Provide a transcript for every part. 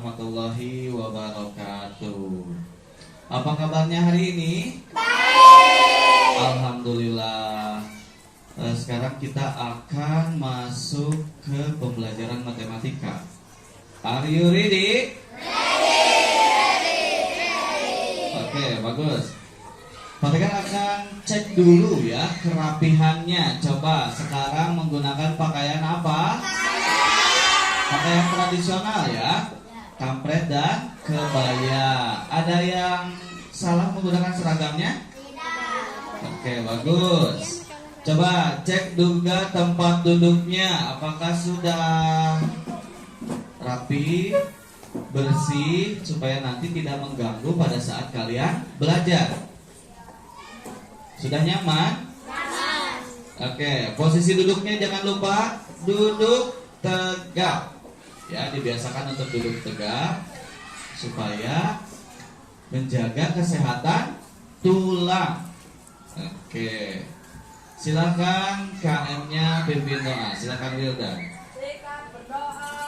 warahmatullahi wabarakatuh. Apa kabarnya hari ini? Baik. Alhamdulillah. Sekarang kita akan masuk ke pembelajaran matematika. Are you ready? Oke, bagus. Kalian akan cek dulu ya kerapihannya. Coba sekarang menggunakan pakaian apa? Pakaian tradisional ya, kampret dan kebaya. Ada yang salah menggunakan seragamnya? Tidak. Oke, bagus. Coba cek juga tempat duduknya. Apakah sudah rapi, bersih, supaya nanti tidak mengganggu pada saat kalian belajar. Sudah nyaman? Nyaman. Oke, posisi duduknya jangan lupa duduk tegak. Ya, dibiasakan untuk duduk tegak supaya menjaga kesehatan tulang. Oke. Silakan KM-nya pimpin doa. Silakan Wildan. Silakan berdoa.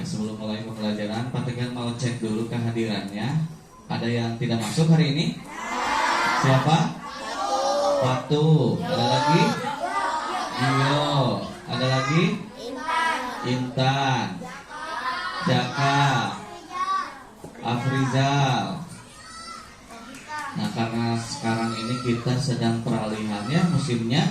Sebelum mulai pembelajaran, Patikan mau cek dulu kehadirannya. Ada yang tidak masuk hari ini? Siapa? Patu. Ada lagi? Gio. Ada lagi? Intan. Jaka. Afrizal. Nah, karena sekarang ini kita sedang peralihannya musimnya,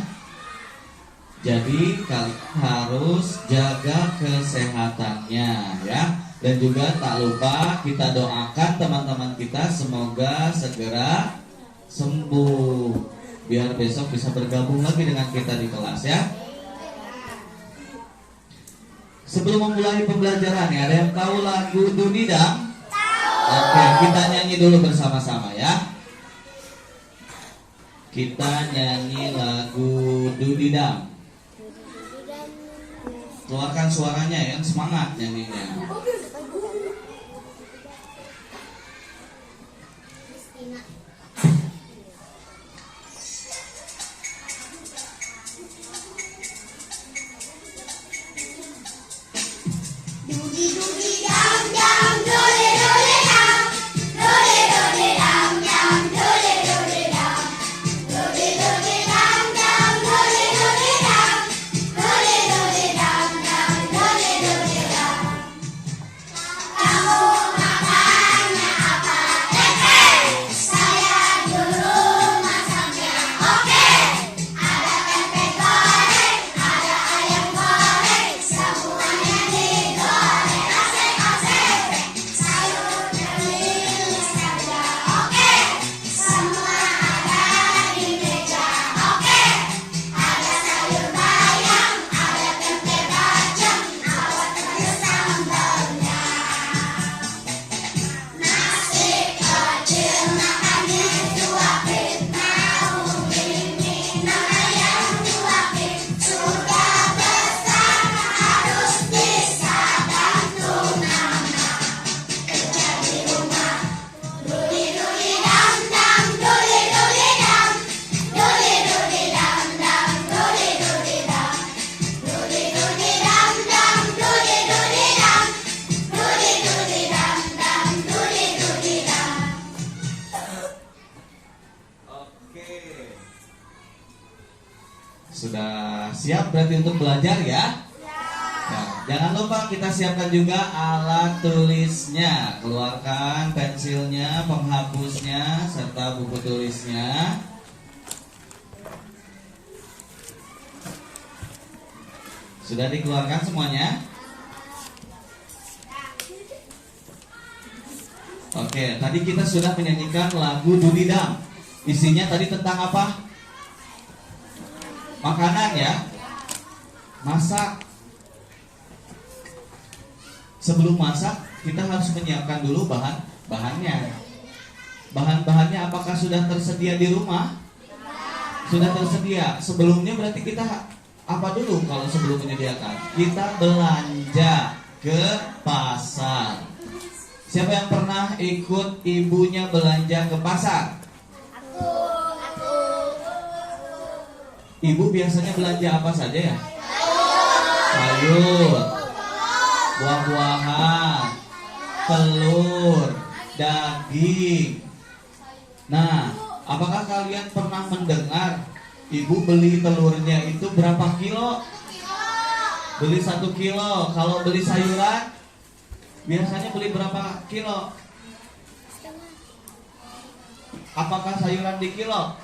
jadi kalian harus jaga kesehatannya ya. Dan juga tak lupa kita doakan teman-teman kita semoga segera sembuh, biar besok bisa bergabung lagi dengan kita di kelas ya. Sebelum memulai pembelajaran ya, ada yang tahu lagu Dunidam? Oke, kita nyanyi dulu bersama-sama ya. Kita nyanyi lagu Dunidam. Keluarkan suaranya yang semangat nyanyinya. Saya sudah siap berarti untuk belajar ya? Nah, jangan lupa kita siapkan juga alat tulisnya. Keluarkan pensilnya, penghapusnya, serta buku tulisnya. Sudah dikeluarkan semuanya? Oke, tadi kita sudah menyanyikan lagu Dudidam. Isinya tadi tentang apa? Makanan ya. Masak. Sebelum masak, kita harus menyiapkan dulu bahannya. Bahan-bahannya apakah sudah tersedia di rumah? Sudah tersedia. Sebelumnya berarti kita apa dulu kalau sebelum menyediakan? Kita belanja ke pasar. Siapa yang pernah ikut ibunya belanja ke pasar? Aku. Ibu biasanya belanja apa saja ya? Sayur, buah-buahan, telur, daging. Nah, apakah kalian pernah mendengar ibu beli telurnya itu berapa kilo? Beli 1 kilo. Kalau beli sayuran biasanya beli berapa kilo? Apakah sayuran di kilo?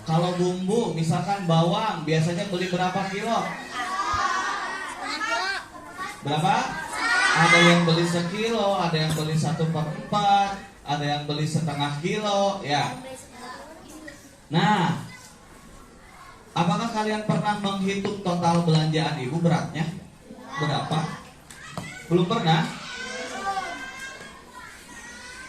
Kalau bumbu, misalkan bawang, biasanya beli berapa kilo? Berapa? Ada yang beli 1 kilo, ada yang beli 1/4, ada yang beli 1/2 kilo, ya. Nah, apakah kalian pernah menghitung total belanjaan ibu beratnya? Berapa? Belum pernah?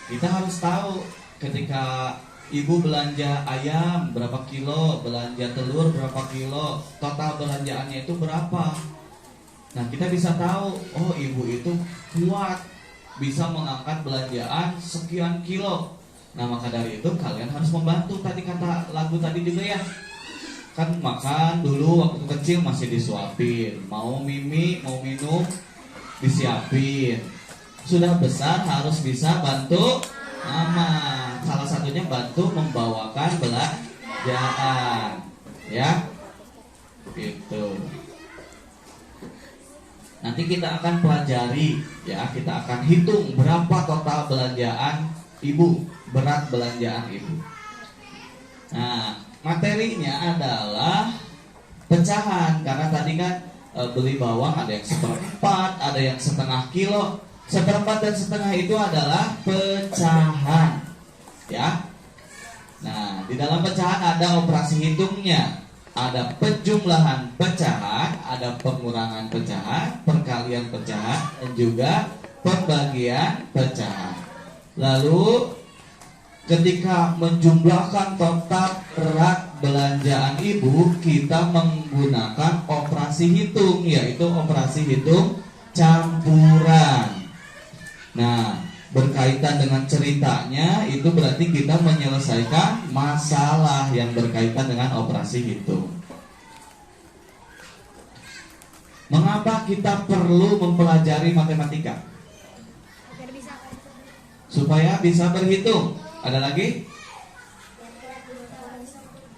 Kita harus tahu ketika ibu belanja ayam berapa kilo, belanja telur berapa kilo, total belanjaannya itu berapa. Nah, kita bisa tahu, oh ibu itu kuat, bisa mengangkat belanjaan sekian kilo. Nah, maka dari itu kalian harus membantu. Tadi kata lagu tadi juga ya, kan makan dulu waktu kecil masih disuapin, mau mimi, mau minum disiapin. Sudah besar harus bisa bantu mama. Salah satunya bantu membawakan belanjaan, ya. Gitu. Nanti kita akan pelajari, ya, kita akan hitung berapa total belanjaan ibu, berat belanjaan ibu. Nah, materinya adalah pecahan, karena tadi kan beli bawang ada yang 1/4, ada yang 1/2 kilo. 1/4 dan 1/2 itu adalah pecahan, ya. Nah, di dalam pecahan ada operasi hitungnya. Ada penjumlahan pecahan, ada pengurangan pecahan, perkalian pecahan, dan juga pembagian pecahan. Lalu ketika menjumlahkan total berat belanjaan ibu, kita menggunakan operasi hitung, yaitu operasi hitung campuran. Nah, berkaitan dengan ceritanya, itu berarti kita menyelesaikan masalah yang berkaitan dengan operasi hitung. Mengapa kita perlu mempelajari matematika? Supaya bisa berhitung. Ada lagi?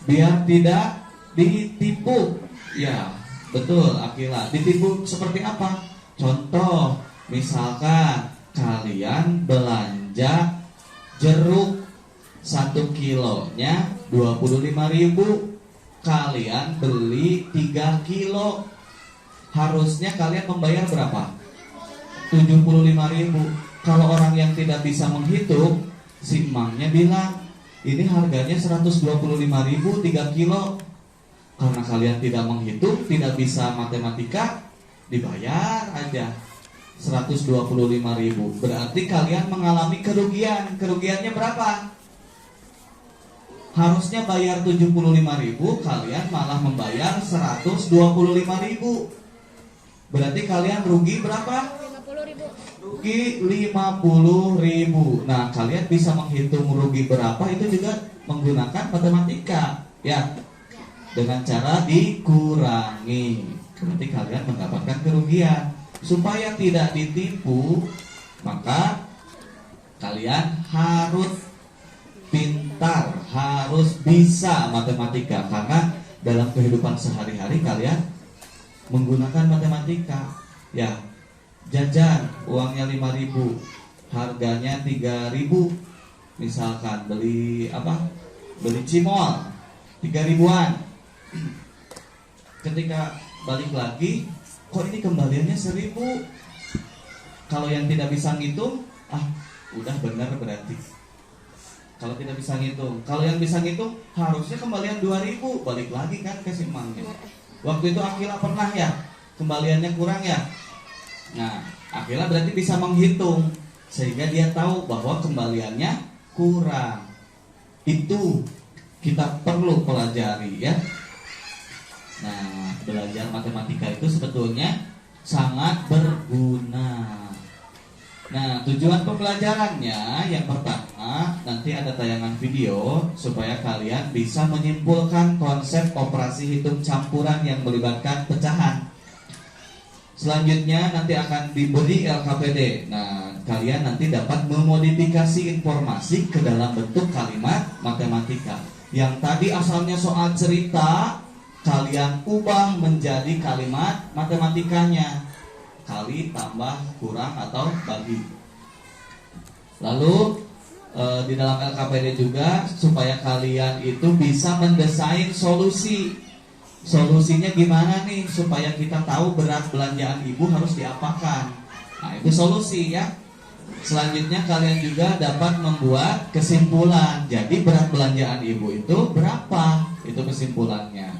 Biar tidak ditipu. Ya, betul Akila. Ditipu seperti apa? Contoh, misalkan kalian belanja jeruk 1 kilonya 25.000, kalian beli 3 kilo, harusnya kalian membayar berapa? 75.000. Kalau orang yang tidak bisa menghitung, si emangnya bilang, ini harganya 125.000 3 kilo. Karena kalian tidak menghitung, tidak bisa matematika, dibayar aja 125.000. Berarti kalian mengalami kerugian. Kerugiannya berapa? Harusnya bayar 75.000, kalian malah membayar 125.000. Berarti kalian rugi berapa? 50.000. Rugi 50.000. Nah, kalian bisa menghitung rugi berapa itu juga menggunakan matematika, ya. Dengan cara dikurangi. Berarti kalian mendapatkan kerugian. Supaya tidak ditipu, maka kalian harus pintar, harus bisa matematika. Karena dalam kehidupan sehari-hari kalian menggunakan matematika. Ya, jajan uangnya 5.000, harganya 3.000. Misalkan beli apa? Beli cimol 3.000-an. Ketika balik lagi, kok ini kembaliannya 1.000. Kalau yang tidak bisa ngitung, udah benar berarti. Kalau tidak bisa ngitung, kalau yang bisa ngitung harusnya kembalian 2.000, balik lagi kan ke simangnya. Waktu itu Akila pernah ya, kembaliannya kurang ya. Nah, Akila berarti bisa menghitung sehingga dia tahu bahwa kembaliannya kurang. Itu kita perlu pelajari ya. Nah, belajar matematika itu sebetulnya sangat berguna. Nah, tujuan pembelajarannya yang pertama, nanti ada tayangan video supaya kalian bisa menyimpulkan konsep operasi hitung campuran yang melibatkan pecahan. Selanjutnya nanti akan diberi LKPD. Nah, kalian nanti dapat memodifikasi informasi ke dalam bentuk kalimat matematika. Yang tadi asalnya soal cerita, kalian ubah menjadi kalimat matematikanya. Kali, tambah, kurang, atau bagi. Lalu di dalam LKPD juga supaya kalian itu bisa mendesain solusi. Solusinya gimana nih supaya kita tahu berat belanjaan ibu harus diapakan. Nah, itu solusi ya. Selanjutnya kalian juga dapat membuat kesimpulan. Jadi berat belanjaan ibu itu berapa? Itu kesimpulannya.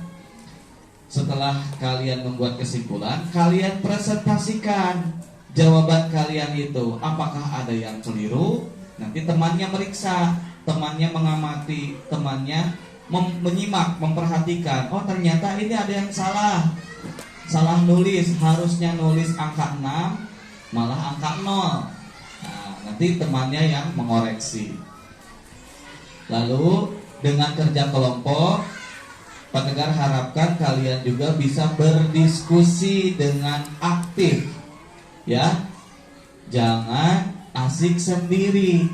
Setelah kalian membuat kesimpulan, kalian presentasikan jawaban kalian itu. Apakah ada yang keliru? Nanti temannya meriksa, temannya mengamati, temannya menyimak, memperhatikan. Oh, ternyata ini ada yang salah. Salah nulis, harusnya nulis angka 6, malah angka 0. Nah, nanti temannya yang mengoreksi. Lalu dengan kerja kelompok, Pak Tegar harapkan kalian juga bisa berdiskusi dengan aktif. Ya. Jangan asik sendiri.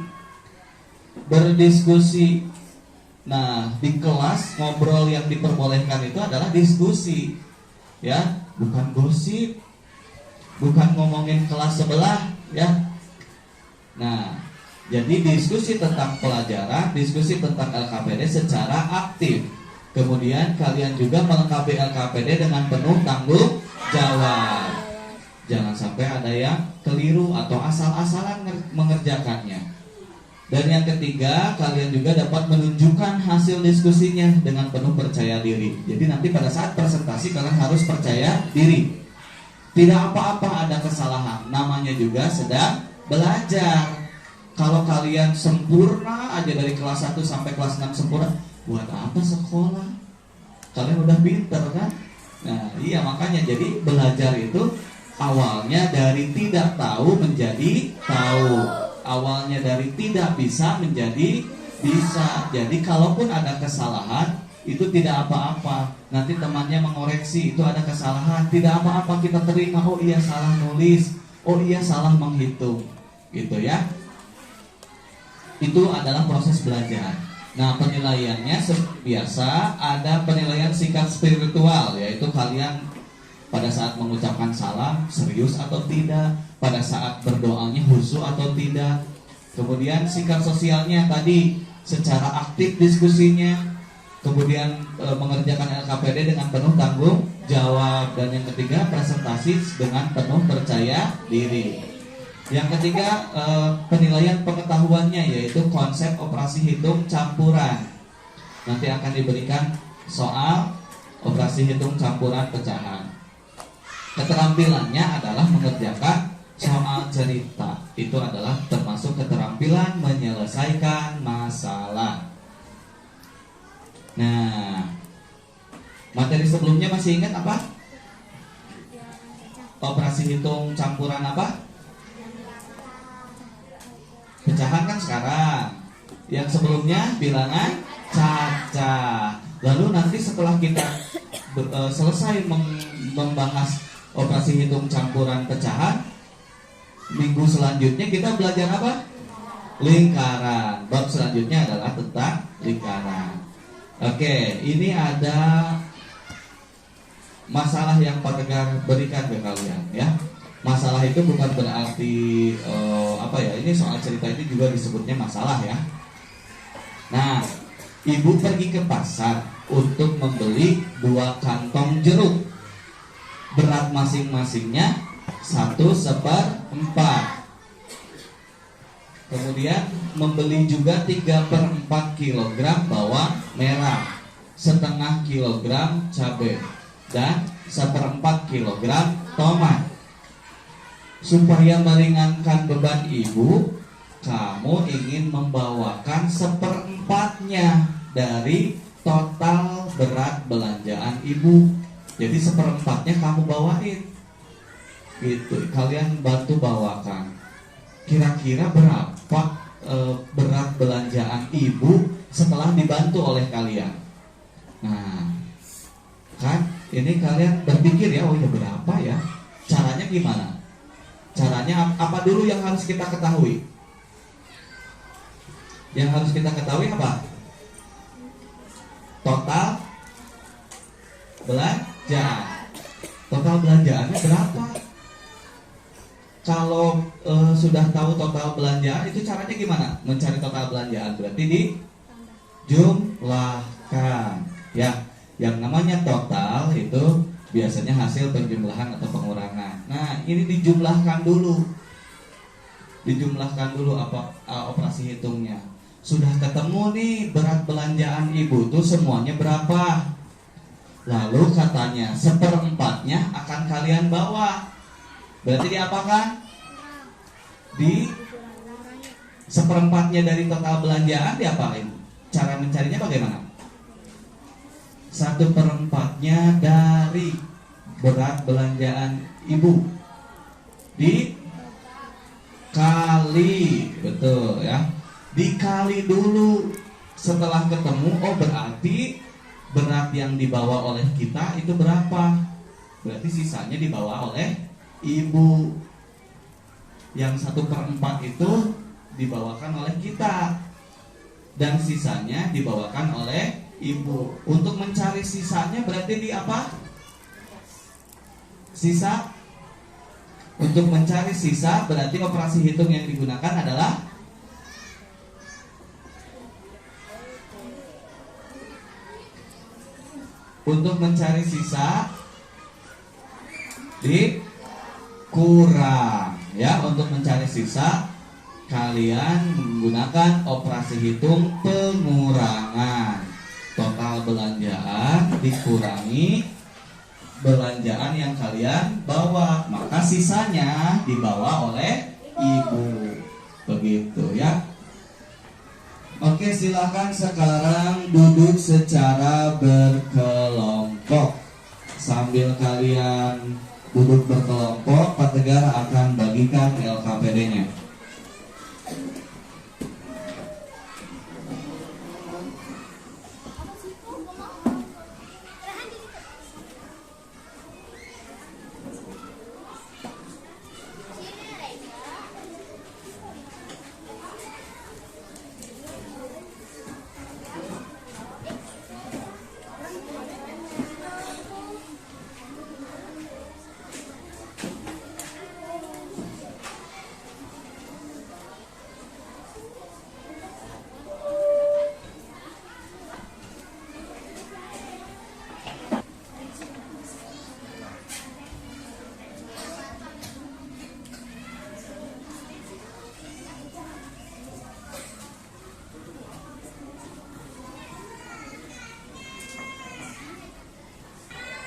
Berdiskusi. Nah, di kelas ngobrol yang diperbolehkan itu adalah diskusi. Ya, bukan gosip. Bukan ngomongin kelas sebelah, ya. Nah, jadi diskusi tentang pelajaran, diskusi tentang LKPD secara aktif. Kemudian kalian juga melengkapi LKPD dengan penuh tanggung jawab. Jangan sampai ada yang keliru atau asal-asalan mengerjakannya. Dan yang ketiga, kalian juga dapat menunjukkan hasil diskusinya dengan penuh percaya diri. Jadi nanti pada saat presentasi kalian harus percaya diri. Tidak apa-apa ada kesalahan, namanya juga sedang belajar. Kalau kalian sempurna aja dari kelas 1 sampai kelas 6 sempurna, buat apa sekolah? Kalian udah pinter kan? Nah, iya makanya jadi belajar itu awalnya dari tidak tahu menjadi tahu. Awalnya dari tidak bisa menjadi bisa. Jadi kalaupun ada kesalahan itu tidak apa-apa. Nanti temannya mengoreksi, itu ada kesalahan, tidak apa-apa, kita terima. Oh iya salah nulis, oh iya salah menghitung. Gitu ya. Itu adalah proses belajar. Nah, penilaiannya seperti biasa, ada penilaian sikap spiritual, yaitu kalian pada saat mengucapkan salam serius atau tidak, pada saat berdoanya khusyuk atau tidak. Kemudian sikap sosialnya tadi secara aktif diskusinya, kemudian mengerjakan LKPD dengan penuh tanggung jawab, dan yang ketiga presentasi dengan penuh percaya diri. Yang ketiga penilaian pengetahuannya, yaitu konsep operasi hitung campuran. Nanti akan diberikan soal operasi hitung campuran pecahan. Keterampilannya adalah mengerjakan soal cerita. Itu adalah termasuk keterampilan menyelesaikan masalah. Nah, materi sebelumnya masih ingat apa? Operasi hitung campuran apa? Pecahan kan sekarang. Yang sebelumnya bilangan cacah. Lalu nanti setelah kita selesai membahas operasi hitung campuran pecahan, minggu selanjutnya kita belajar apa? Lingkaran. Bab selanjutnya adalah tentang lingkaran. Oke, ini ada masalah yang Pak Tegar berikan ke kalian ya. Masalah itu bukan berarti apa ya, ini soal cerita itu juga disebutnya masalah ya. Nah, ibu pergi ke pasar untuk membeli 2 kantong jeruk. Berat masing-masingnya 1/4. Kemudian membeli juga 3/4 kilogram bawang merah, setengah kilogram cabai, dan 1/4 kilogram tomat. Supaya meringankan beban ibu, kamu ingin membawakan 1/4-nya dari total berat belanjaan ibu. Jadi 1/4-nya kamu bawain. Gitu, kalian bantu bawakan. Kira-kira berapa berat belanjaan ibu setelah dibantu oleh kalian? Nah, kan ini kalian berpikir ya, oh ya berapa ya? Caranya gimana? Caranya apa dulu yang harus kita ketahui? Yang harus kita ketahui apa? Total belanjaan. Total belanjaannya berapa? Kalau sudah tahu total belanjaan, itu caranya gimana? Mencari total belanjaan berarti dijumlahkan. Ya, yang namanya total itu biasanya hasil penjumlahan atau pengurangan. Nah, ini dijumlahkan dulu. Dijumlahkan dulu apa operasi hitungnya. Sudah ketemu nih berat belanjaan ibu tuh semuanya berapa? Lalu katanya 1/4-nya akan kalian bawa. Berarti diapakan? Di 1/4-nya dari total belanjaan diapain? Cara mencarinya bagaimana? 1/4-nya dari berat belanjaan ibu dikali, betul ya, dikali dulu. Setelah ketemu, oh berarti berat yang dibawa oleh kita itu berapa? Berarti sisanya dibawa oleh ibu. Yang 1/4 itu dibawakan oleh kita, dan sisanya dibawakan oleh ibu. Untuk mencari sisanya berarti di apa? Sisa. Untuk mencari sisa berarti operasi hitung yang digunakan adalah untuk mencari sisa dikurang. Ya, untuk mencari sisa kalian menggunakan operasi hitung pengurangan. Total belanjaan dikurangi belanjaan yang kalian bawa, maka sisanya dibawa oleh ibu. Begitu ya. Oke, silakan sekarang duduk secara berkelompok. Sambil kalian duduk berkelompok, Pak Tegar akan bagikan LKPD-nya.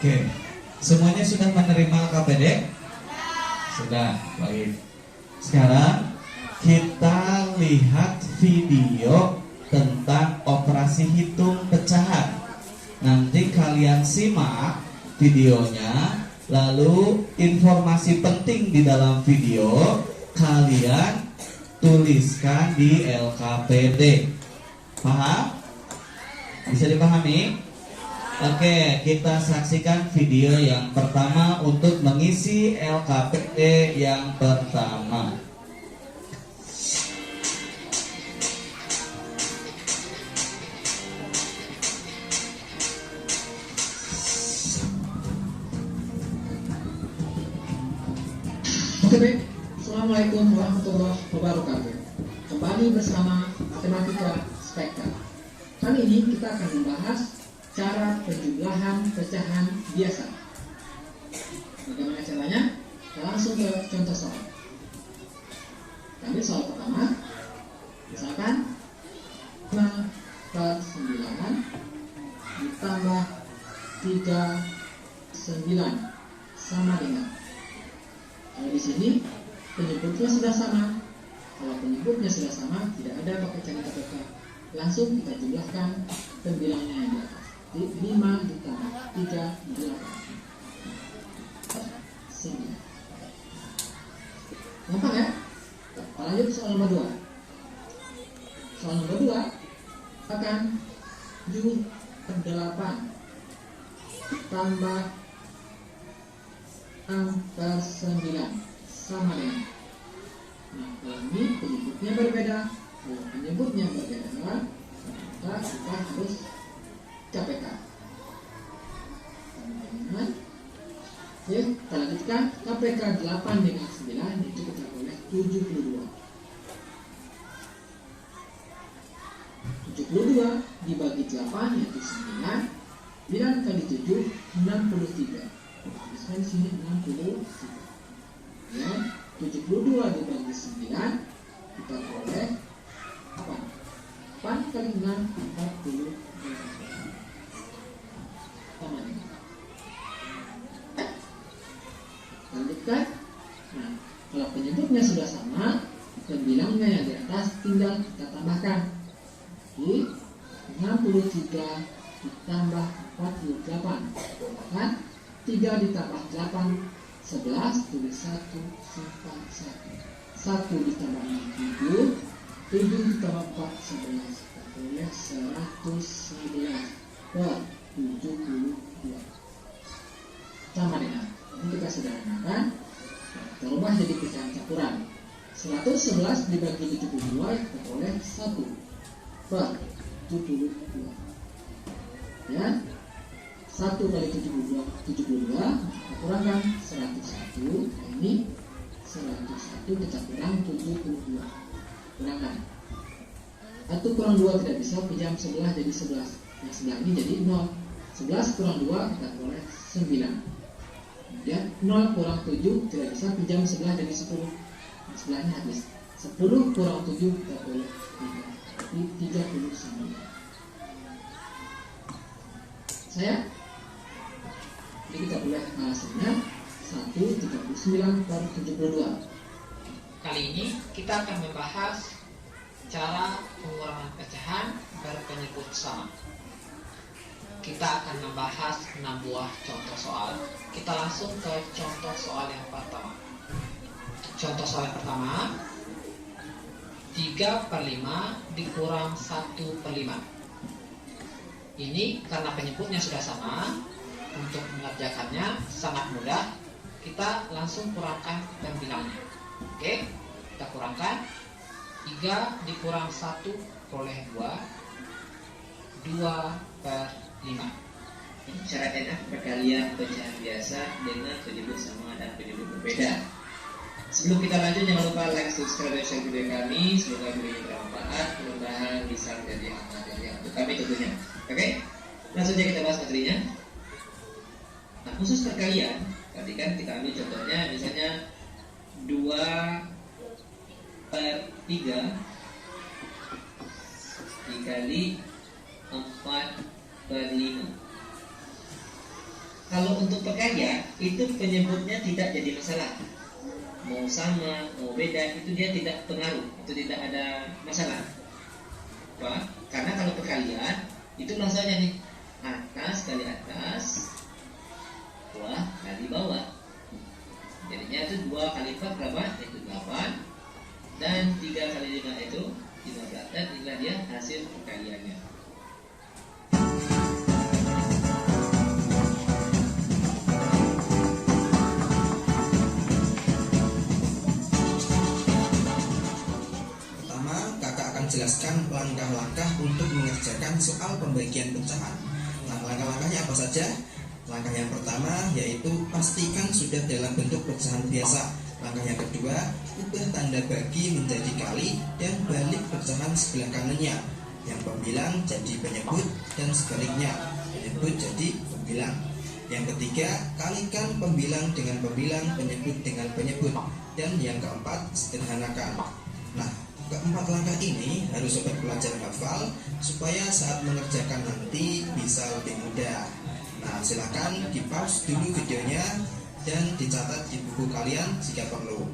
Oke, semuanya sudah menerima KPD? Sudah, baik. Sekarang kita lihat video tentang operasi hitung pecahan. Nanti kalian simak videonya, lalu informasi penting di dalam video kalian tuliskan di LKPD. Paham? Bisa dipahami? Oke, kita saksikan video yang pertama untuk mengisi LKPD yang pertama. Baik, Assalamualaikum warahmatullahi wabarakatuh. Kembali bersama Matematika Spekta. Kali ini kita akan membahas cara penjumlahan pecahan biasa. Bagaimana caranya? Kita langsung ke contoh soal. Kami soal pertama, misalkan 5 per 9 ditambah 39 sama dengan. Kalau di sini penyebutnya sudah sama. Kalau penyebutnya sudah sama, tidak ada pakai cara KPK. Langsung kita jumlahkan pembilangnya yang di atas. 5 ditambah 3 8 9. Gampang ya? Kita lanjut soal nomor 2. Soal nomor 2 akan 7 per 8 tambah 6 per 9 sama dengan. Nah, kalau ini penyebutnya berbeda. Kalau penyebutnya berbeda, maka kita harus KPK. Sama. Oke, kita lanjutkan. KPK 8 dengan 9 itu kita boleh 72. 72 dibagi 8 yaitu 9. 9 kali 7 63. Tuliskan di sini 63. Ya, 72 dibagi 9 kita boleh 8. 8 kali 6 40. Sama dengan. Lanjutkan. Nah, kalau penyebutnya sudah sama, pembilangnya yang di atas tinggal kita tambahkan. Jadi 63 ditambah 48. Tambahkan 3 ditambah 8 11, tulis 1 simpan 1. 1 ditambah 6 7 ditambah 4 11. Kita boleh 111 per 72 sama dengan. Ini kita sederhanakan. Kita ubah jadi pecahan campuran. 111 dibagi 72 kita boleh 1 per 72. Ya, 1 kali 72 kita kurangkan 101. Nah, ini 101 kita kurang 72. Kurangkan 1 kurang 2 tidak bisa, pinjam sebelah jadi 11. Yang sebelah ini jadi 0. 11 kurang 2 kita boleh 9. Kemudian 0 kurang 7 tidak bisa, pinjam sebelah jadi 10. Yang sebelahnya habis. 10 kurang 7 kita boleh 3. Jadi 39. Saya jadi kita boleh hasilnya 139 per 72. Kali ini kita akan membahas cara pengurangan pecahan berpenyebut sama. Kita akan membahas 6 buah contoh soal. Kita langsung ke contoh soal yang pertama. Contoh soal yang pertama, 3 per 5 dikurang 1 per 5. Ini karena penyebutnya sudah sama, untuk mengerjakannya sangat mudah. Kita langsung kurangkan pembilangnya. Oke, kita kurangkan. 3 dikurang 1 boleh 2. 2 per 5. Cara enak perkalian pecahan biasa dengan penyebut sama dan penyebut berbeda. Sebelum kita lanjut, jangan lupa like, subscribe, dan share video kami. Semoga video ini bermanfaat, mudah-mudahan bisa menjadi amanah untuk kami tentunya. Oke, langsung saja kita bahas materinya. Nah, khusus perkalian, tadi kan kita ambil contohnya, misalnya 2 per 3 dikali 4 per 5. Kalau untuk perkalian, itu penyebutnya tidak jadi masalah. Mau sama, mau beda, itu dia tidak pengaruh, itu tidak ada masalah. Apa? Karena kalau perkalian, itu langsung aja nih, atas kali atas, bawah kali bawah. Jadinya itu 2 kali 4 berapa? Itu 8. Dan 3 kali 5 itu 15. Dan inilah dia hasil perkaliannya. Pertama, kakak akan jelaskan langkah-langkah untuk mengerjakan soal pembagian pecahan. Nah, langkah-langkahnya apa saja? Langkah yang pertama yaitu pastikan sudah dalam bentuk pecahan biasa. Langkah yang kedua, ubah tanda bagi menjadi kali dan balik pecahan sebelah kanannya. Yang pembilang jadi penyebut dan sebaliknya, penyebut jadi pembilang. Yang ketiga, kalikan pembilang dengan pembilang, penyebut dengan penyebut. Dan yang keempat, sederhanakan. Nah, keempat langkah ini harus sobat pelajar hafal supaya saat mengerjakan nanti bisa lebih mudah. Nah, silakan di pause dulu videonya dan dicatat di buku kalian jika perlu.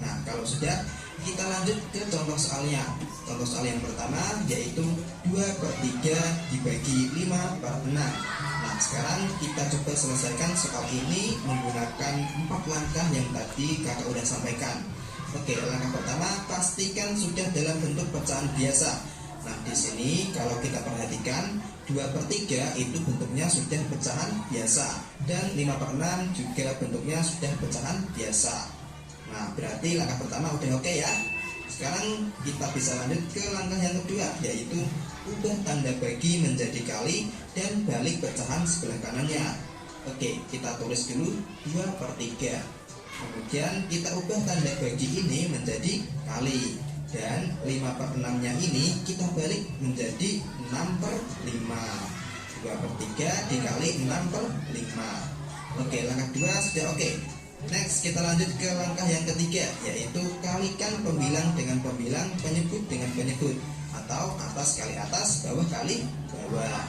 Nah, kalau sudah, kita lanjut ke contoh soalnya. Contoh soal yang pertama yaitu 2/3 dibagi 5/6. Nah, sekarang kita coba selesaikan soal ini menggunakan 4 langkah yang tadi kakak udah sampaikan. Oke, langkah pertama, pastikan sudah dalam bentuk pecahan biasa. Nah, di sini kalau kita perhatikan 2/3 itu bentuknya sudah pecahan biasa dan 5/6 juga bentuknya sudah pecahan biasa. Nah, berarti langkah pertama udah oke ya. Sekarang kita bisa lanjut ke langkah yang kedua, yaitu ubah tanda bagi menjadi kali dan balik pecahan sebelah kanannya. Oke, kita tulis dulu 2/3. Kemudian kita ubah tanda bagi ini menjadi kali. Dan 5/6-nya ini kita balik menjadi 6/5. 2/3 dikali 6/5. Oke, langkah 2 sudah oke. Next, kita lanjut ke langkah yang ketiga, yaitu kalikan pembilang dengan pembilang, penyebut dengan penyebut, atau atas kali atas, bawah kali bawah.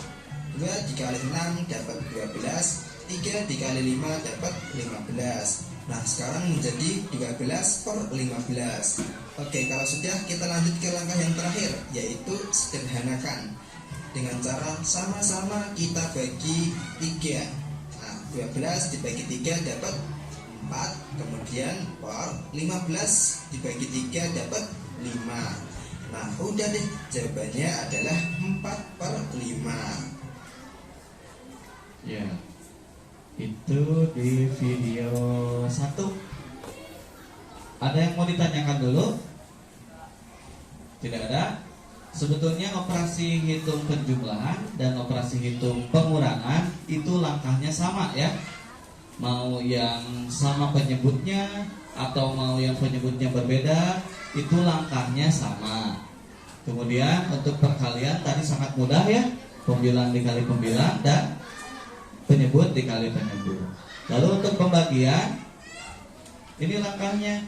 2 dikali 6 dapat 12, 3 dikali 5 dapat 15. Nah, sekarang menjadi 12/15. Oke, kalau sudah, kita lanjut ke langkah yang terakhir, yaitu sederhanakan. Dengan cara sama-sama kita bagi 3. Nah, 12 dibagi 3 dapat 4, kemudian per 15 dibagi 3 dapat 5. Nah, udah deh, jawabannya adalah 4/5. Ya, itu di video 1. Ada yang mau ditanyakan dulu? Tidak ada? Sebetulnya operasi hitung penjumlahan dan operasi hitung pengurangan itu langkahnya sama ya. Mau yang sama penyebutnya atau mau yang penyebutnya berbeda, itu langkahnya sama. Kemudian untuk perkalian tadi sangat mudah ya, pembilang dikali pembilang dan penyebut dikali penyebut. Lalu untuk pembagian, ini langkahnya.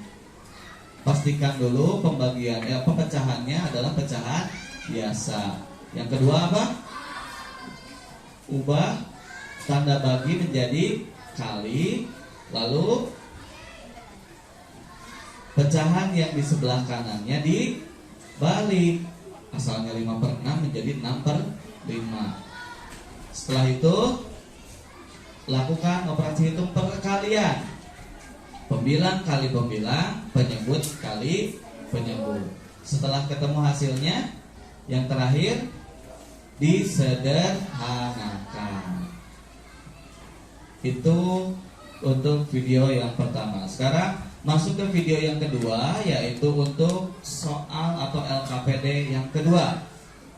Pastikan dulu pemecahannya adalah pecahan biasa. Yang kedua apa? Ubah tanda bagi menjadi kali, lalu pecahan yang di sebelah kanannya dibalik, asalnya 5/6 menjadi 6/5. Setelah itu lakukan operasi hitung perkalian, pembilang kali pembilang, penyebut kali penyebut. Setelah ketemu hasilnya, yang terakhir disederhanakan. Itu untuk video yang pertama. Sekarang masuk ke video yang kedua, yaitu untuk soal atau LKPD yang kedua.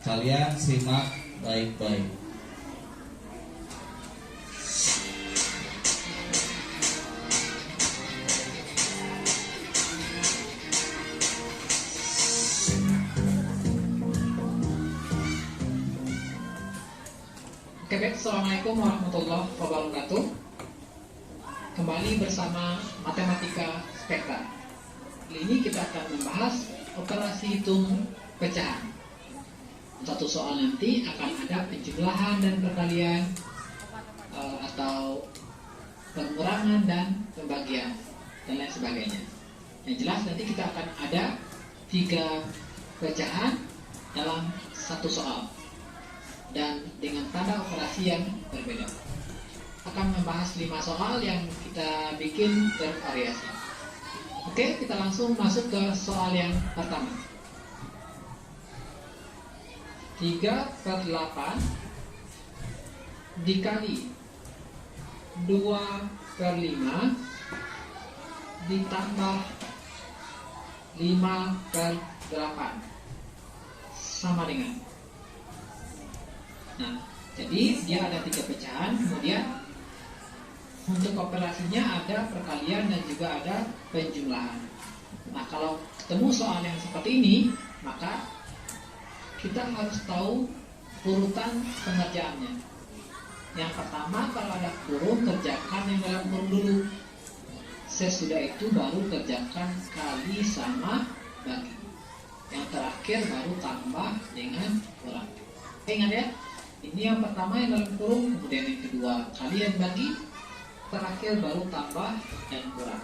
Kalian simak baik-baik. Oke, baik. Assalamualaikum warahmatullahi wabarakatuh. Kembali bersama Matematika Spektra. Kali ini kita akan membahas operasi hitung pecahan. Satu soal nanti akan ada penjumlahan dan perkalian, atau pengurangan dan pembagian, dan lain sebagainya. Yang jelas nanti kita akan ada 3 pecahan dalam satu soal, dan dengan tanda operasi yang berbeda. Akan membahas 5 soal yang kita bikin bervariasi. Oke, kita langsung masuk ke soal yang pertama. 3/8 dikali 2/5 ditambah 5/8 sama dengan. Nah, jadi dia ada 3 pecahan, kemudian Untuk operasinya ada perkalian dan juga ada penjumlahan. Nah, kalau ketemu soal yang seperti ini, maka kita harus tahu urutan pengerjaannya. Yang pertama, kalau ada kurung, kerjakan yang dalam kurung dulu. Sesudah itu baru kerjakan kali sama bagi. Yang terakhir baru tambah dengan kurang. Ingat ya, ini yang pertama yang dalam kurung, kemudian yang kedua kali dan bagi, terakhir baru tambah dan kurang.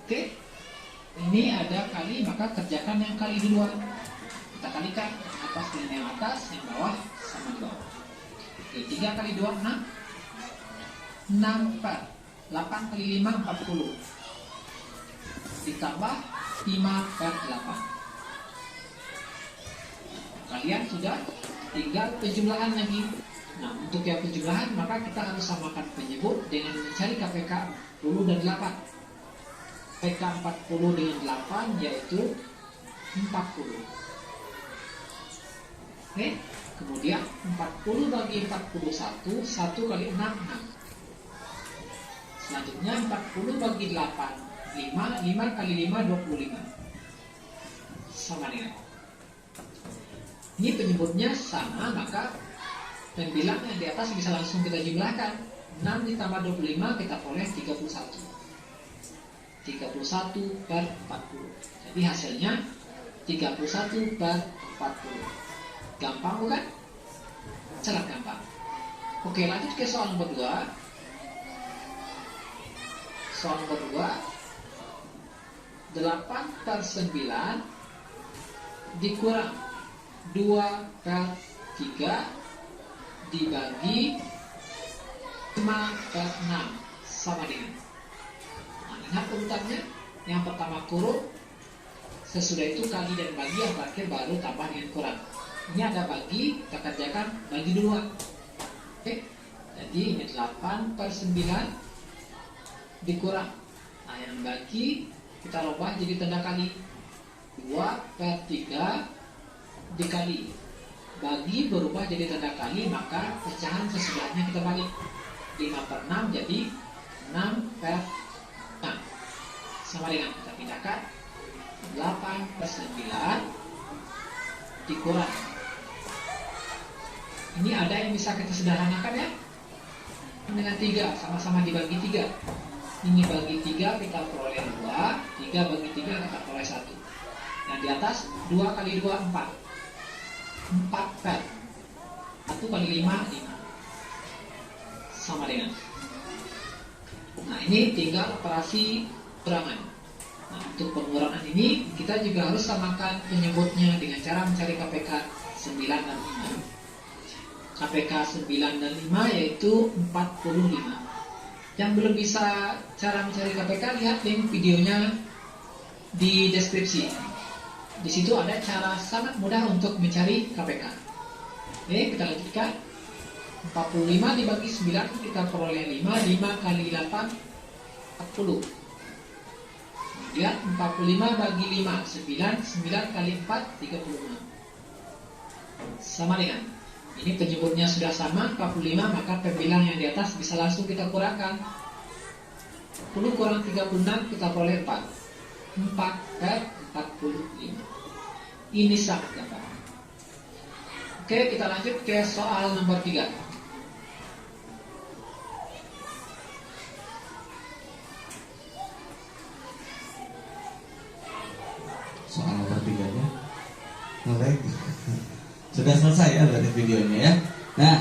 Oke, ini ada kali, maka kerjakan yang kali duluan. Kita kalikan atas dengan yang atas, yang bawah sama di bawah. Oke, 3 kali 2 6, 6 per 8 kali 5 40, ditambah 5 per 8. Kalian sudah, tinggal penjumlahan lagi. Nah, untuk yang penjumlahan maka kita harus samakan penyebut dengan mencari KPK 40 dan 8. KPK 40 dengan 8 yaitu 40. Oke, kemudian 40 bagi 41, 1 kali 6 6. Selanjutnya 40 bagi 8 5, 5 kali 5 25. Sama dengan ini penyebutnya sama, maka pembilang yang di atas bisa langsung kita jumlahkan. 6 ditambah 25 kita peroleh 31. 31 per 40. Jadi hasilnya 31 per 40. Gampang bukan? Sangat gampang. Oke, lanjut ke soal nomor 2. Soal nomor 2, 8 per 9 dikurang 2 per 3 dibagi 5 per 6 sama dengan. Nah, ingat urutannya. Yang pertama kurung, sesudah itu kali dan bagi, yang terakhir baru tambah dengan kurang. Ini ada bagi, kita kerjakan bagi duluan. Oke, jadi ini 8 per 9 dikurang. Nah, yang bagi kita rubah jadi tanda kali. 2 per 3 dikali. Bagi berubah jadi tanda kali, maka pecahan sesudahnya kita balik. 5 per 6 jadi 6 per 6. Sama dengan kita pindahkan 8 per 9 dikurang. Ini ada yang bisa kita sederhanakan ya, dengan 3, sama-sama dibagi 3. Ini bagi 3 kita peroleh 2, 3 bagi 3 kita peroleh 1. Yang di atas 2 kali 2 4. 4 per 1 kali 5 5. Sama dengan. Nah, ini tinggal operasi kurangan. Nah, untuk pengurangan ini kita juga harus samakan penyebutnya dengan cara mencari KPK 9 dan 5. KPK 9 dan 5 yaitu 45. Yang belum bisa cara mencari KPK, lihat link videonya di deskripsi. Di situ ada cara sangat mudah untuk mencari KPK. Oke, kita lanjutkan. 45 dibagi 9 kita peroleh 5. 5 kali 8 40. Kemudian 45 bagi 5 9. 9 kali 4 35. Sama dengan. Ini penyebutnya sudah sama 45, maka pembilang yang di atas bisa langsung kita kurangkan. 10 kurang 36 kita peroleh 4. 4 per 45. Ini sangat gampang. Oke, kita lanjut ke soal nomor 3. Soal nomor 3-nya baik. Sudah selesai ya berarti videonya ya. Nah,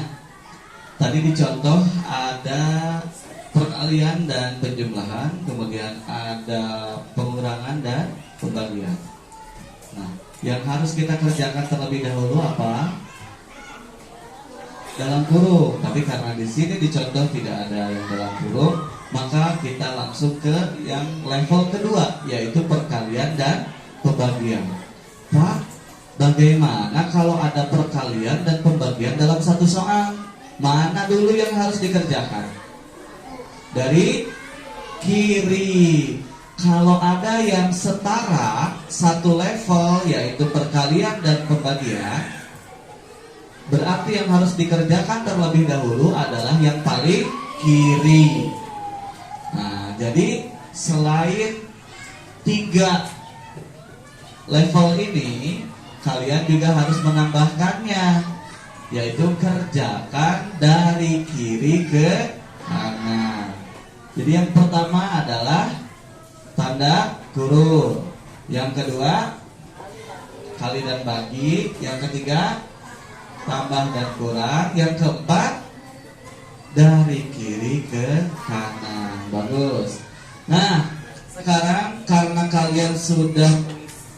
tadi dicontoh ada perkalian dan penjumlahan, kemudian ada pengurangan dan pembagian. Nah, yang harus kita kerjakan terlebih dahulu apa? Dalam kurung. Tapi karena di sini dicontoh tidak ada yang dalam kurung, maka kita langsung ke yang level kedua, yaitu perkalian dan pembagian. Pak, bagaimana kalau ada perkalian dan pembagian dalam satu soal? Mana dulu yang harus dikerjakan? Dari kiri. Kalau ada yang setara satu level, yaitu perkalian dan pembagian, berarti yang harus dikerjakan terlebih dahulu adalah yang paling kiri. Nah, jadi selain 3 level ini, kalian juga harus menambahkannya, yaitu kerjakan dari kiri ke kanan. Jadi yang pertama adalah tanda kurung, yang kedua kali dan bagi, yang ketiga tambah dan kurang, yang keempat dari kiri ke kanan. Bagus. Nah, sekarang karena kalian sudah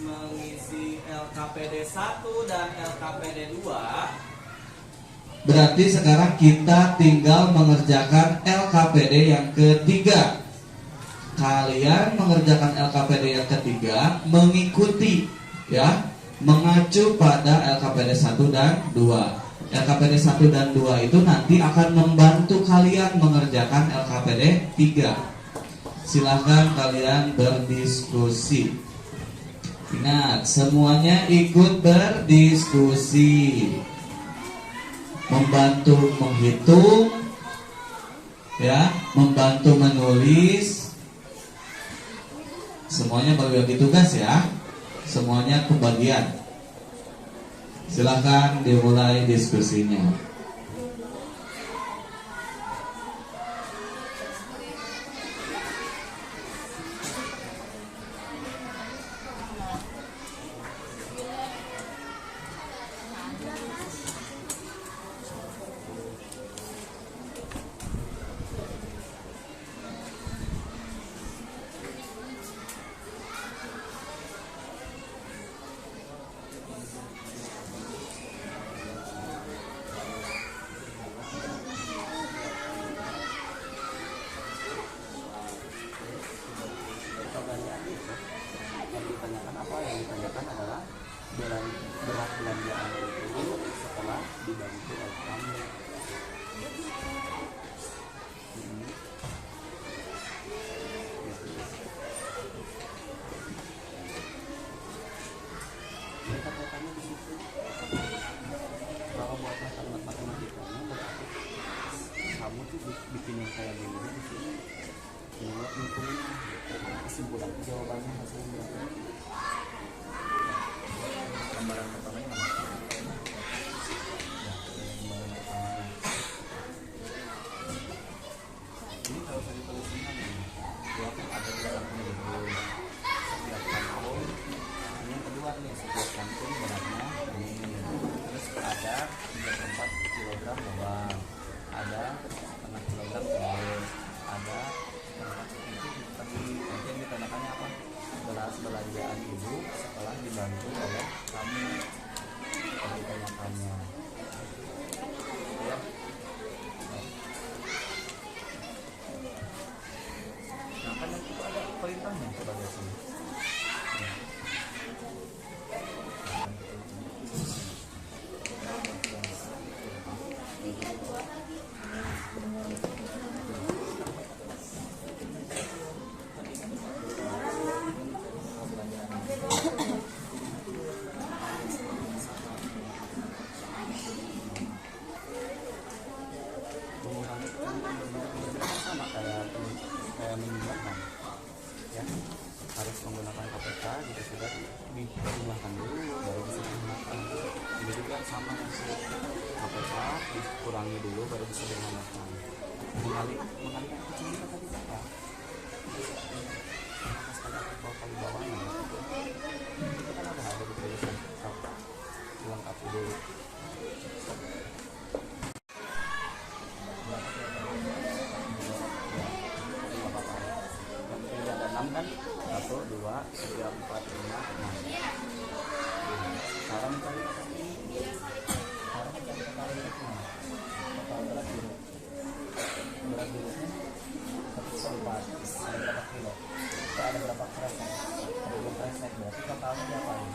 mengisi LKPD 1 dan LKPD 2, berarti sekarang kita tinggal mengerjakan LKPD yang ketiga. Kalian mengerjakan LKPD yang ketiga mengikuti, ya, mengacu pada LKPD 1 dan 2. LKPD 1 dan 2 itu nanti akan membantu kalian mengerjakan LKPD 3. Silahkan kalian berdiskusi. Ingat, semuanya ikut berdiskusi, membantu menghitung, ya, membantu menulis. Semuanya bagi tugas, ya. Semuanya kebagian. Silahkan dimulai diskusinya. berat belanjaan itu setelah dibantu oleh kamu. Kata-katanya di situ bahwa buat matematikanya berarti kamu tuh bikin yang kayak gini di sini. Buat ngitungin kesimpulan jawabannya hasilnya berapa. Gambaran pertamanya nama. Ini kalau saya dituliskan dua ada 80.000 setiap kantung. Ini yang kedua nih, setiap kantung beratnya ini. Terus ada 34 kg bawang, ada setengah kilogram telur, ada itu tadi nanti yang ditandakannya apa? Beras belanjaan ibu setelah dibantu oleh kami. Kalau ditanyakannya ya. Nah kan itu ada perintahnya sebagai sini. Sama kayak menjumlahkan ya, harus menggunakan KPK jika sudah dijumlahkan dulu baru bisa digunakan. Ini juga sama hasil KPK dikurangi dulu baru bisa digunakan. Mengalihkan kecil kita tadi apa? Atas kali bawahnya itu kan ada di tulisan dilengkapi dulu. Kan 1, 2, 3, 4, 5, 6. Sekarang mencari total berat biru. Berat birunya 1,4. Ada berapa kilo? Ada berapa kresek? Ada 2 kresek. Berarti totalnya berapa ini?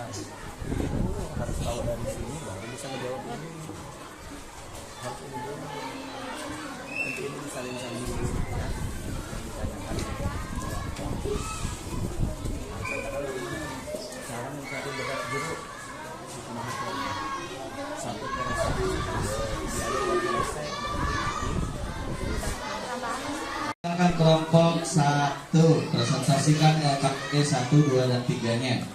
itu harus tahu dari sini baru bisa ngejawab ini. Harus ini dulu. Nanti ini saling-saling dulu ya. Ditanyakan. Cara mencari berat jeruk itu maksudnya satu per satu biar selesai. Silakan kelompok 1 presentasikan LKP 1, 2, dan 3-nya.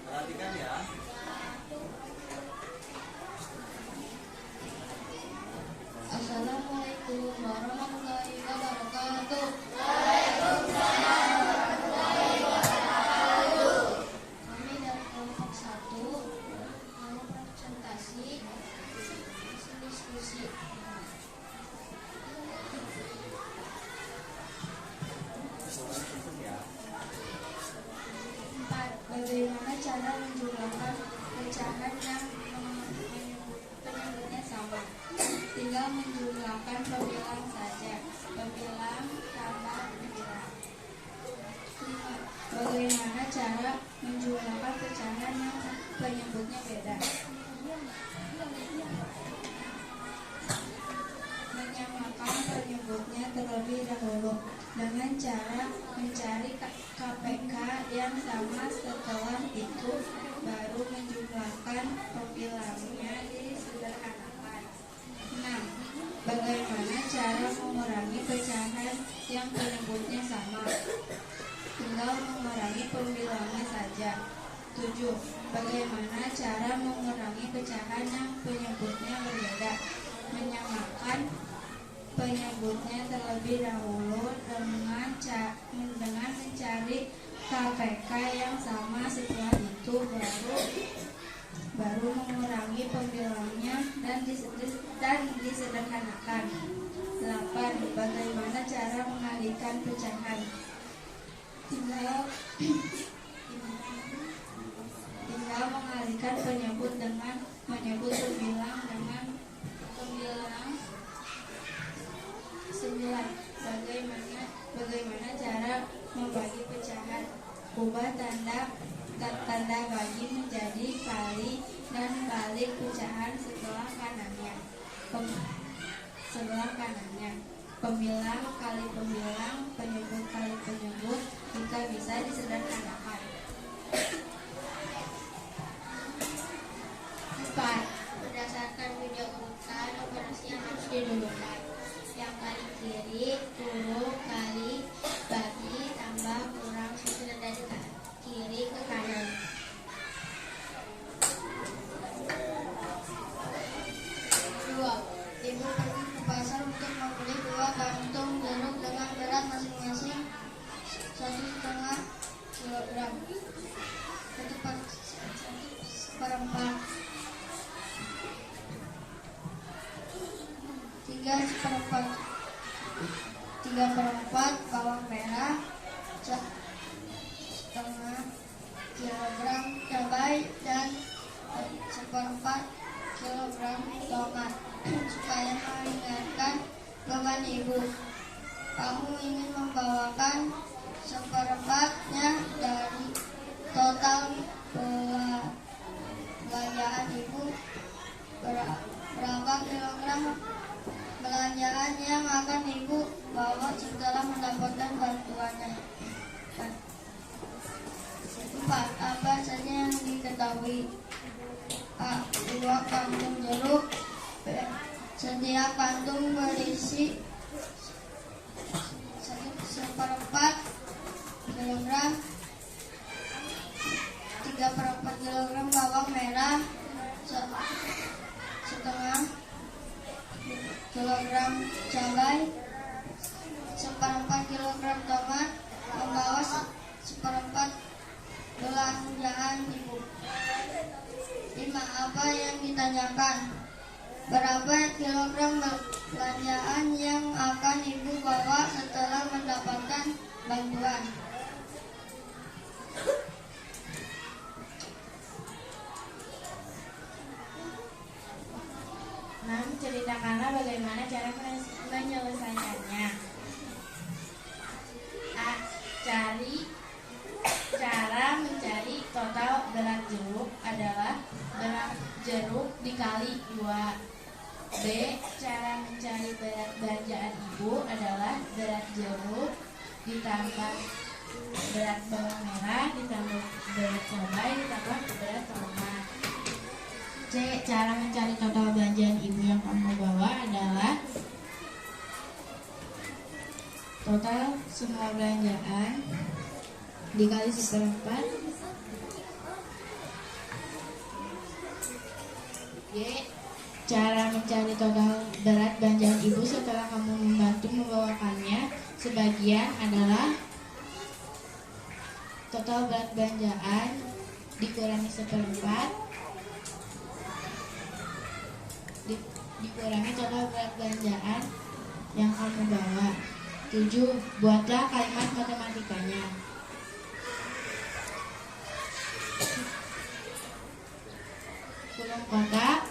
Perhatikan ya. Assalamualaikum warahmatullahi wabarakatuh. Kami dari kelompok 1 mau presentasi diskusi. 4. Bagaimana cara menjumlahkan pecahan yang penyebutnya sama? Tinggal menjumlahkan pembilang saja. Pembilang tambah pembilang. 5. Bagaimana cara menjumlahkan pecahan yang penyebutnya beda? Menyamakan penyebutnya terlebih dahulu dengan cara mencari KPK yang sama, setelah itu baru menjumlahkan pembilangnya disederhanakan. 6. Bagaimana cara mengurangi pecahan yang penyebutnya sama? Tinggal mengurangi pembilangnya saja. 7. Bagaimana cara mengurangi pecahan yang penyebutnya berbeda? Menyamakan penyebutnya terlebih dahulu dengan mencari KPK yang sama, setelah itu baru mengurangi pembilangnya dan disederhanakan. 8. Bagaimana cara mengalihkan pecahan? Tinggal mengalihkan penyebut dengan menyebut pembilang dengan pembilang 9. Bagaimana cara membagi pecahan? Ubah tanda bagi menjadi kali dan balik pecahan sebelah kanannya. Pembilang kali pembilang, penyebut kali penyebut, jika bisa disederhanakan. 4. Berdasarkan video urutan operasi yang harus didulukan. Yang kali kiri, turun, kali, bagi, tambah, kurang, susun dari kiri ke kanan. 2. Ibu pergi ke pasar untuk membeli 2 kantung jeruk dengan berat masing-masing 1,5 kilogram. 1/4. 3/4 bawang merah, 1/2 kilogram cabai, dan 1/4 kilogram tomat. Supaya meringankan beban ibu, kamu ingin membawakan 1/4-nya dari total belanjaan ibu. Berapa kilogram belanjaan yang akan ibu bawa setelah mendapatkan bantuannya? 4. Apa saja yang diketahui? A. 2 kantung jeruk. B. Setiap kantung berisi kilogram, 3/4 kilogram bawang merah, setengah kilogram cabai, 1/4 kilogram tomat, membawa 1/4 belanjaan ibu. 5. Apa yang ditanyakan? Berapa kilogram belanjaan yang akan ibu bawa setelah mendapatkan bantuan? Ceritakanlah bagaimana cara menyelesaikannya. A. Cara mencari total berat jeruk adalah berat jeruk dikali 2. B. Cara mencari berat belanjaan ibu adalah berat jeruk ditambah berat bawang merah ditambah berat cabai ditambah berat tomat. C. Cara mencari total belanjaan ibu yang kamu bawa adalah total semua belanjaan dikali 1/4. G. Cara mencari total berat belanjaan ibu setelah kamu membantu membawakannya sebagian adalah total berat belanjaan dikurangi 1/4 dikurangi total berat belanjaan yang kamu bawa. 7. Buatlah kalimat matematikanya. Kurung kotak,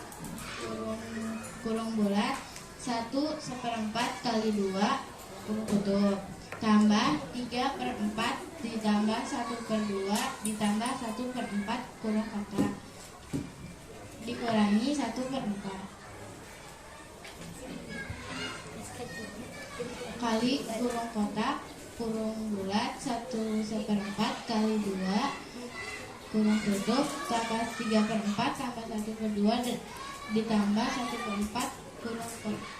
kurung bulat, 1/4 kali 2 kurung tutup, tambah 3/4 ditambah 1/2 ditambah 1/4 kurung kotak dikurangi 1/4 kali kurung kotak kurung bulat 1/4 kali 2 kurung tutup tambah 3/4 tambah 1/2 ditambah 1/4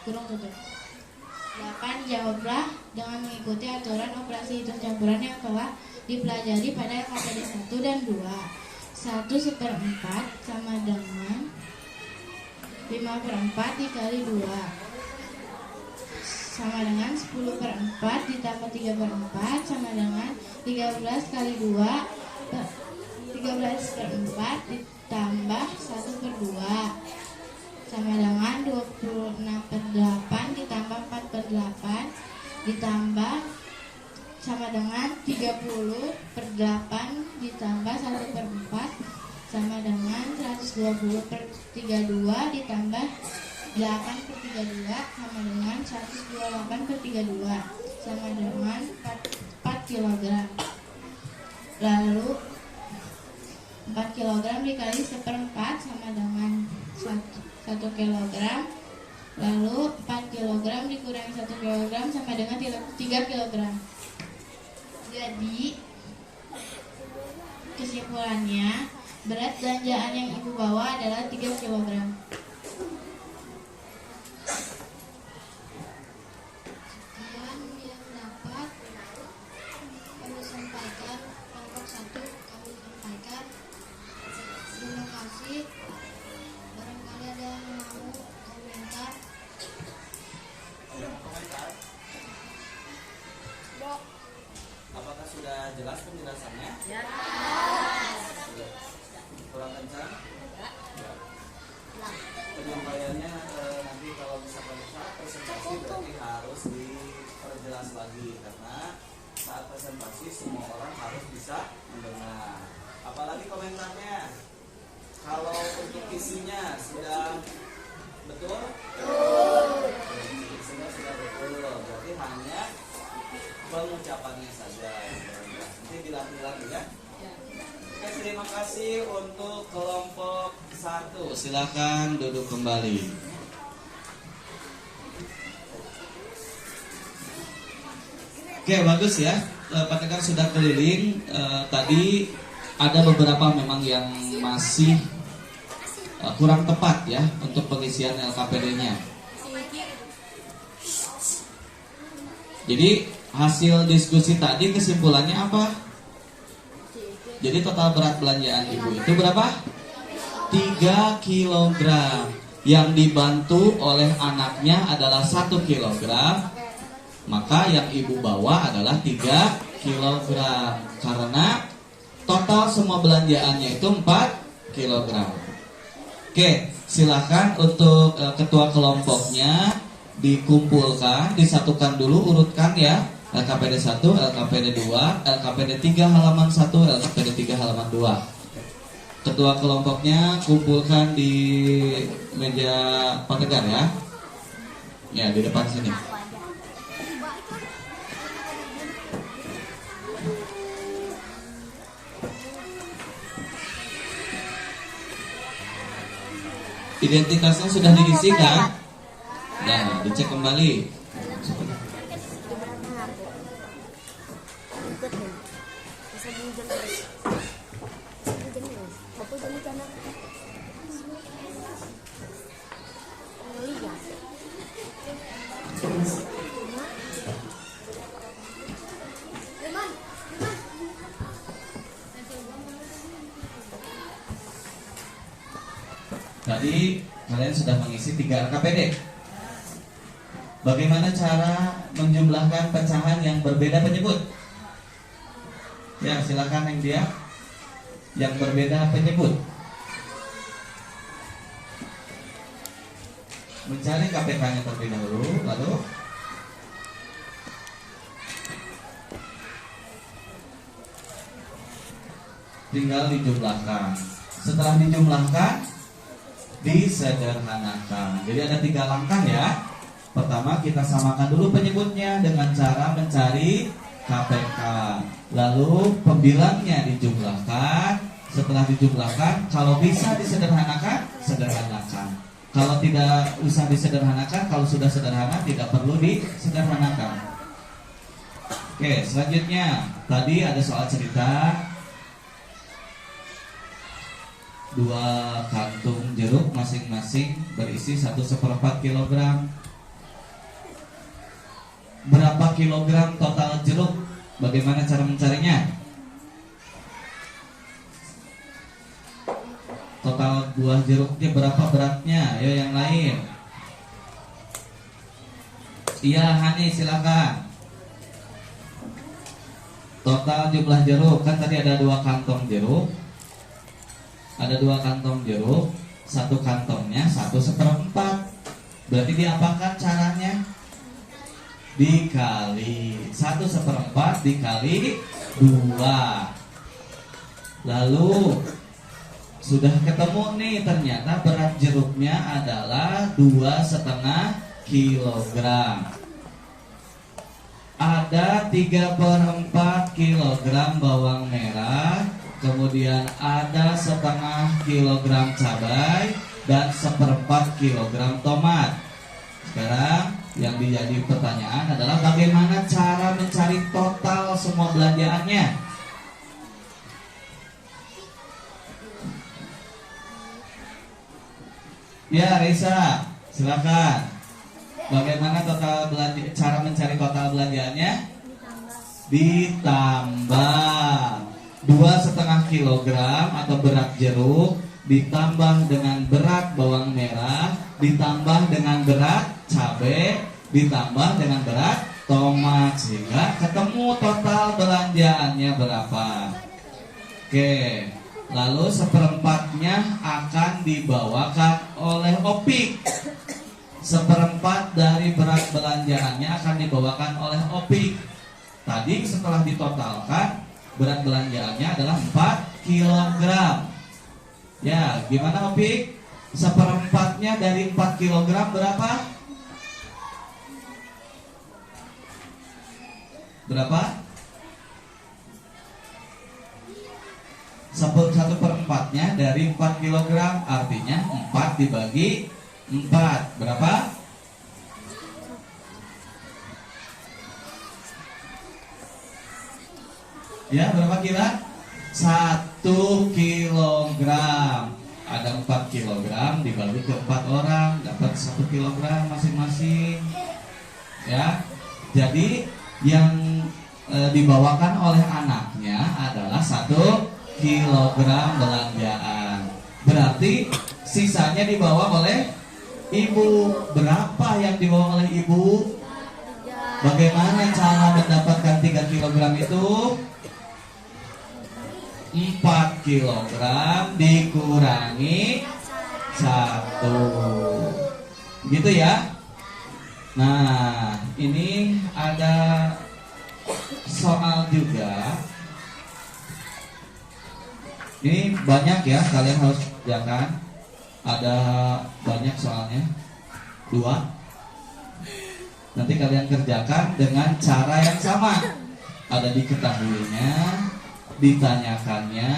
kurung tutup. 8. Jawablah dengan mengikuti aturan operasi hitung campuran yang telah dipelajari pada LKPD 1 dan 2. 1/4 sama dengan 5/4 dikali 2 sama dengan 10/4 ditambah 3/4 sama dengan 13 kali 2 13/4 ditambah 1/2 sama dengan 26/8 ditambah 4/8 ditambah sama dengan 30/8 ditambah 1/4 sama dengan 120/32 ditambah 8/32 sama dengan 128/32 sama dengan 4 kg. Lalu 4 kg dikali 1/4 sama dengan 1 kg. Lalu 4 kg dikurangi 1 kg sama dengan 3 kg. Jadi kesimpulannya, berat belanjaan yang ibu bawa adalah 3 kg. Sekian yang dapat kami sampaikan. Kelompok 1 kami sampaikan. Terima kasih. Barangkali ada yang mau komentar. Apakah sudah jelas penjelasannya? Ya. Kurang kencang? Ya. Penyampaiannya nanti kalau misalkan saat presentasi berarti harus diperjelas lagi, karena saat presentasi semua orang harus bisa mendengar. Apalagi komentarnya. Kalau untuk isinya sudah betul? Betul. Isinya sudah betul. Berarti hanya pengucapannya saja. Nanti dilatih lagi ya. Oke, terima kasih untuk kelompok 1. Silakan duduk kembali. Oke, bagus ya. Pendengar sudah keliling. Tadi ada beberapa memang yang masih kurang tepat ya untuk pengisian LKPD-nya. Jadi hasil diskusi tadi kesimpulannya apa? Jadi total berat belanjaan ibu itu berapa? 3 kilogram. Yang dibantu oleh anaknya adalah 1 kilogram. Maka yang ibu bawa adalah 3 kilogram. Karena total semua belanjaannya itu 4 kilogram. Oke, silakan untuk ketua kelompoknya dikumpulkan, disatukan dulu, urutkan ya. LKPD 1, LKPD 2, LKPD 3 halaman 1, LKPD 3 halaman 2. Ketua kelompoknya kumpulkan di meja Pak Tegar ya. Ya, di depan sini. Identitasnya sudah diisi kan? Nah, dicek kembali. Tadi kalian sudah mengisi 3 LKPD. Bagaimana cara menjumlahkan pecahan yang berbeda penyebut? Ya, silakan yang dia yang berbeda penyebut. Mencari KPK-nya terlebih dahulu, lalu tinggal dijumlahkan. Setelah dijumlahkan, disederhanakan. Jadi ada 3 langkah ya. Pertama, kita samakan dulu penyebutnya dengan cara mencari KPK. Lalu pembilangnya dijumlahkan. Setelah dijumlahkan, kalau bisa disederhanakan, sederhanakan. Kalau tidak usah disederhanakan, kalau sudah sederhana tidak perlu disederhanakan. Oke, selanjutnya tadi ada soal cerita 2 kantung jeruk masing-masing berisi 1/4 kilogram. Berapa kilogram total jeruk? Bagaimana cara mencarinya? Total buah jeruknya berapa beratnya? Ayo yang lain. Iya, Hani silakan. Total jumlah jeruk, kan tadi ada 2 kantong jeruk. Ada 2 kantong jeruk, 1 kantongnya 1/4. Berarti diapakan caranya? Dikali 1/4 dikali 2. Lalu sudah ketemu nih, ternyata berat jeruknya adalah 2,5 kilogram. Ada 3/4 kilogram bawang merah, kemudian ada 1/2 kilogram cabai dan 1/4 kilogram tomat. Sekarang yang menjadi pertanyaan adalah bagaimana cara mencari total semua belanjaannya? Ya, Reza, silakan. Bagaimana cara mencari total belanjaannya? Ditambah 2,5 kilogram atau berat jeruk ditambah dengan berat bawang merah ditambah dengan berat cabai ditambah dengan berat tomat, sehingga ketemu total belanjaannya berapa. Oke, lalu 1/4-nya akan dibawakan oleh Opik. 1/4 dari berat belanjaannya akan dibawakan oleh Opik. Tadi setelah ditotalkan, berat belanjaannya adalah 4 kilogram. Ya, gimana Opik? 1/4-nya dari 4 kilogram berapa? Berapa? 1/4-nya dari 4 kilogram, artinya 4 dibagi 4 berapa? Ya, berapa kira? 1 kilogram. Ada 4 kilogram dibagi ke 4 orang, dapat 1 kilogram masing-masing. Ya, jadi yang dibawakan oleh anaknya adalah 1 kilogram belanjaan. Berarti sisanya dibawa oleh ibu. Berapa yang dibawa oleh ibu? Bagaimana cara mendapatkan 3 kilogram itu? 4 kilogram dikurangi 1. Gitu ya. Nah, ini ada soal juga. Ini banyak ya, kalian harus kerjakan. Ada banyak soalnya, 2. Nanti kalian kerjakan dengan cara yang sama. Ada diketahuinya, ditanyakannya,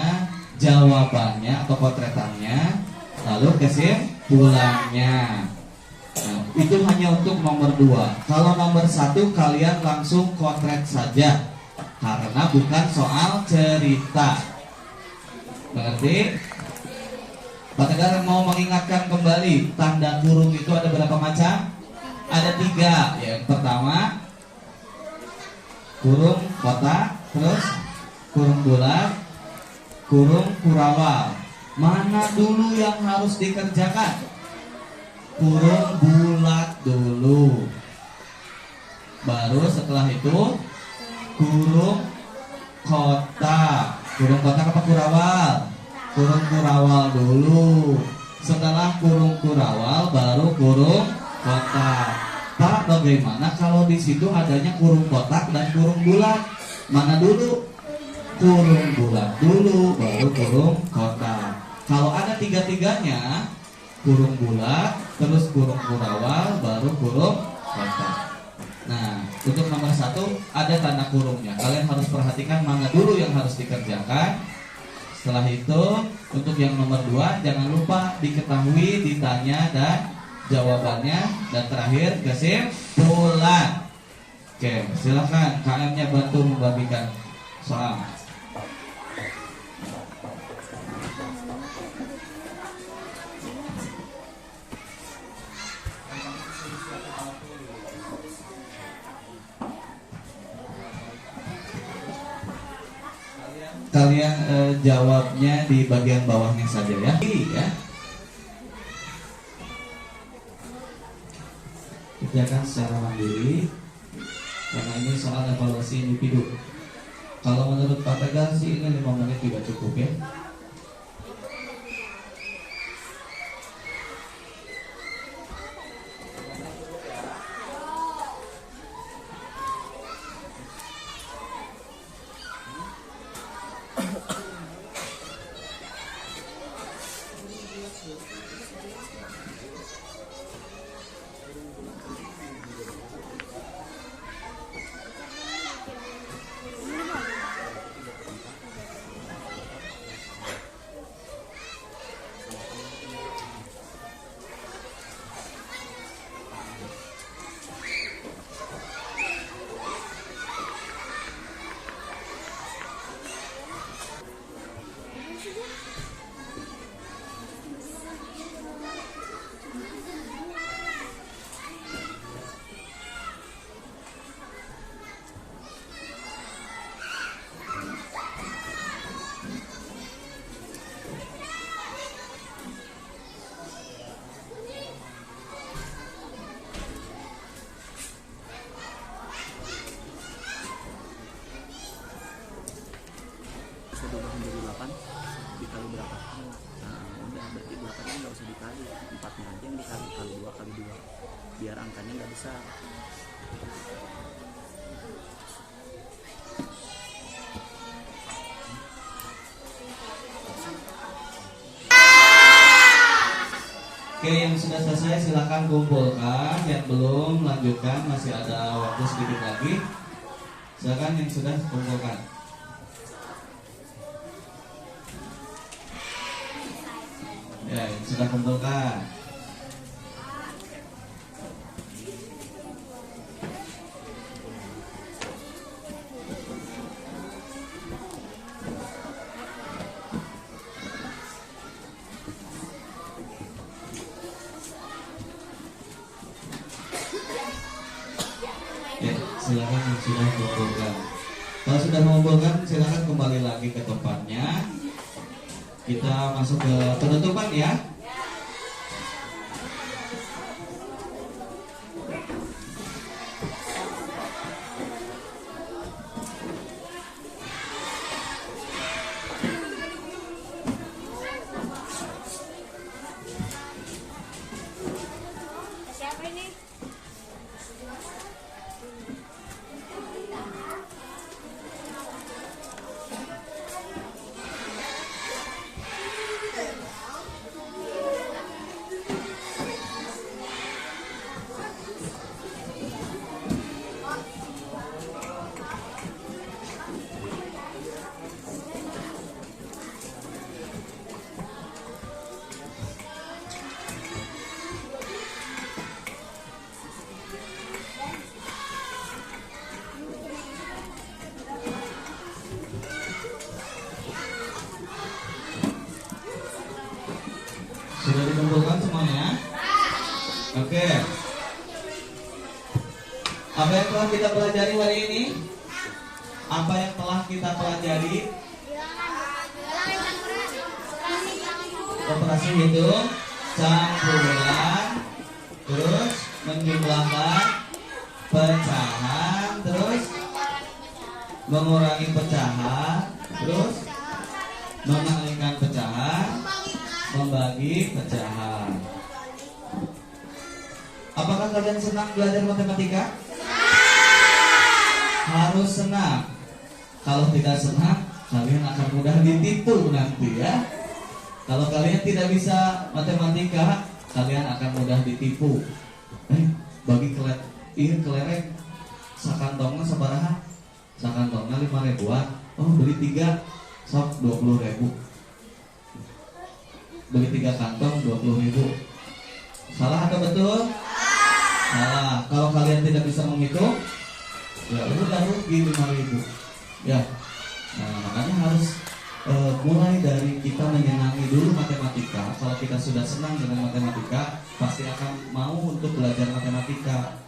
jawabannya atau potretannya, lalu kesimpulannya. Nah, itu hanya untuk nomor 2. Kalau nomor 1 kalian langsung potret saja, karena bukan soal cerita. Mengerti? Pak Tegar mau mengingatkan kembali, tanda kurung itu ada berapa macam? Ada 3. Yang pertama kurung kotak, terus kurung bulat, kurung kurawal. Mana dulu yang harus dikerjakan? Kurung bulat dulu. Baru setelah itu kurung kotak. Kurung kotak apa kurawal? Kurung kurawal dulu. Setelah kurung kurawal baru kurung kotak. Pak, bagaimana kalau di situ adanya kurung kotak dan kurung bulat? Mana dulu? Kurung bulat dulu, baru kurung kotak. Kalau ada 3-tiganya, kurung bulat, terus kurung kurawal, baru kurung kotak. Nah, untuk nomor 1 ada tanda kurungnya. Kalian harus perhatikan mana dulu yang harus dikerjakan. Setelah itu, untuk yang nomor 2 jangan lupa diketahui, ditanya dan jawabannya, dan terakhir kesimpulan. Oke, silakan KM-nya bantu membagikan soal. Kalian jawabnya di bagian bawahnya saja ya. Kerjakan secara mandiri, karena ini soal evaluasi individu. Kalau menurut Pak Tegar sih ini 5 menit juga cukup ya. Dikali berapa? Nah, udah berarti 8-nya nggak usah dikali, 4-nya aja yang dikali, kali 2 kali 2, biar angkanya nggak besar. Oke, yang sudah selesai silakan kumpulkan. Yang belum lanjutkan, masih ada waktu sedikit lagi. Silakan yang sudah kumpulkan. Ya, yang sudah kumpulkan. Ya, silakan yang sudah mengumpulkan. Kalau sudah mengumpulkan, silakan kembali lagi ke tempatnya. Kita masuk ke penutupan ya. Sudah dikumpulkan semuanya? Oke. Apa yang telah kita pelajari hari ini? Apa yang telah kita pelajari? Operasi hitung campuran, terus menjumlahkan pecahan, terus mengurangi pecahan, terus mengalihkan pecahan, membagi pecahan. Apakah kalian senang belajar matematika? Harus senang. Kalau tidak senang, kalian akan mudah ditipu nanti ya. Kalau kalian tidak bisa matematika, kalian akan mudah ditipu. Bagi kelereng sakantongnya sabaraha? Sakantongnya 5 ribuan. Oh, beli 3 sok 20 ribu. Beli 3 kantong 20 ribu. Salah atau betul? Salah. Kalau kalian tidak bisa menghitung, ya udah rugi 5 ribu. Ya. Nah, makanya harus mulai dari kita menyenangi dulu matematika. Kalau kita sudah senang dengan matematika, pasti akan mau untuk belajar matematika.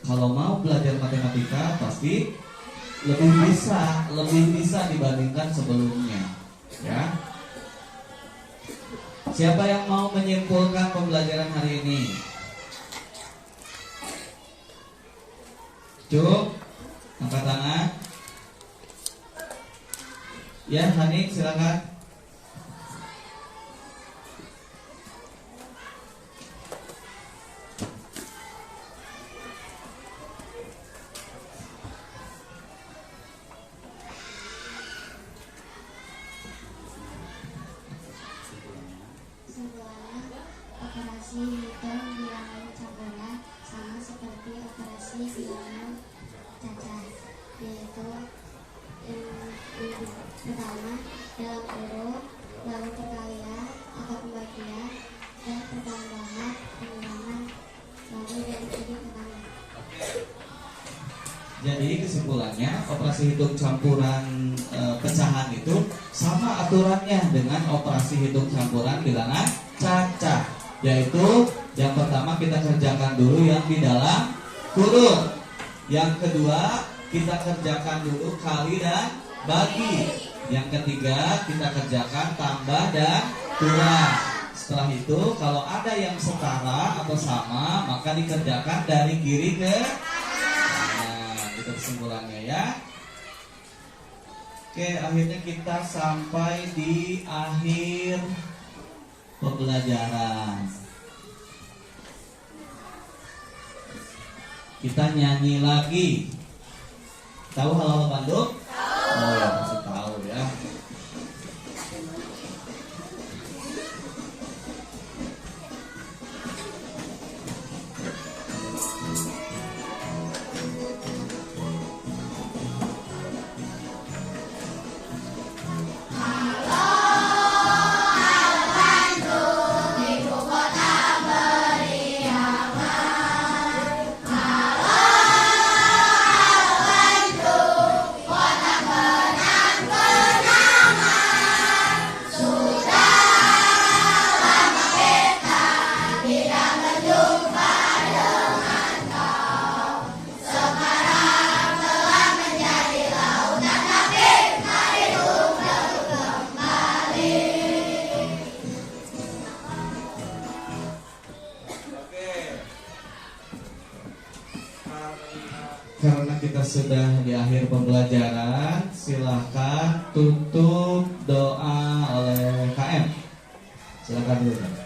Kalau mau belajar matematika, pasti lebih bisa dibandingkan sebelumnya. Ya. Siapa yang mau menyimpulkan pembelajaran hari ini? Cuk, angkat tangan. Ya, Hanik, silakan. Operasi hitung bilangan campuran sama seperti operasi bilangan cacat, yaitu pertama dalam kurung, lalu perkalian atau pembagian, dan pertambahan, pengurangan, lalu dari kiri ke kanan. Jadi kesimpulannya, operasi hitung campuran pecahan itu sama aturannya dengan operasi hitung campuran bilangan cacat. Yaitu yang pertama kita kerjakan dulu yang di dalam kurung. Yang kedua kita kerjakan dulu kali dan bagi. Yang ketiga kita kerjakan tambah dan kurang. Setelah itu kalau ada yang setara atau sama, maka dikerjakan dari kiri ke kanan. Itu kesimpulannya ya. Oke, akhirnya kita sampai di akhir pembelajaran. Kita nyanyi lagi. Tahu Halo Bandung? Oh ya, pasti tahu ya. Kota Benang karena kita sudah di akhir pembelajaran, silahkan tutup doa oleh KM. Silakan dulu.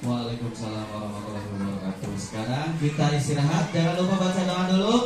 Waalaikumsalam warahmatullahi wabarakatuh. Sekarang kita istirahat, jangan lupa baca doa dulu.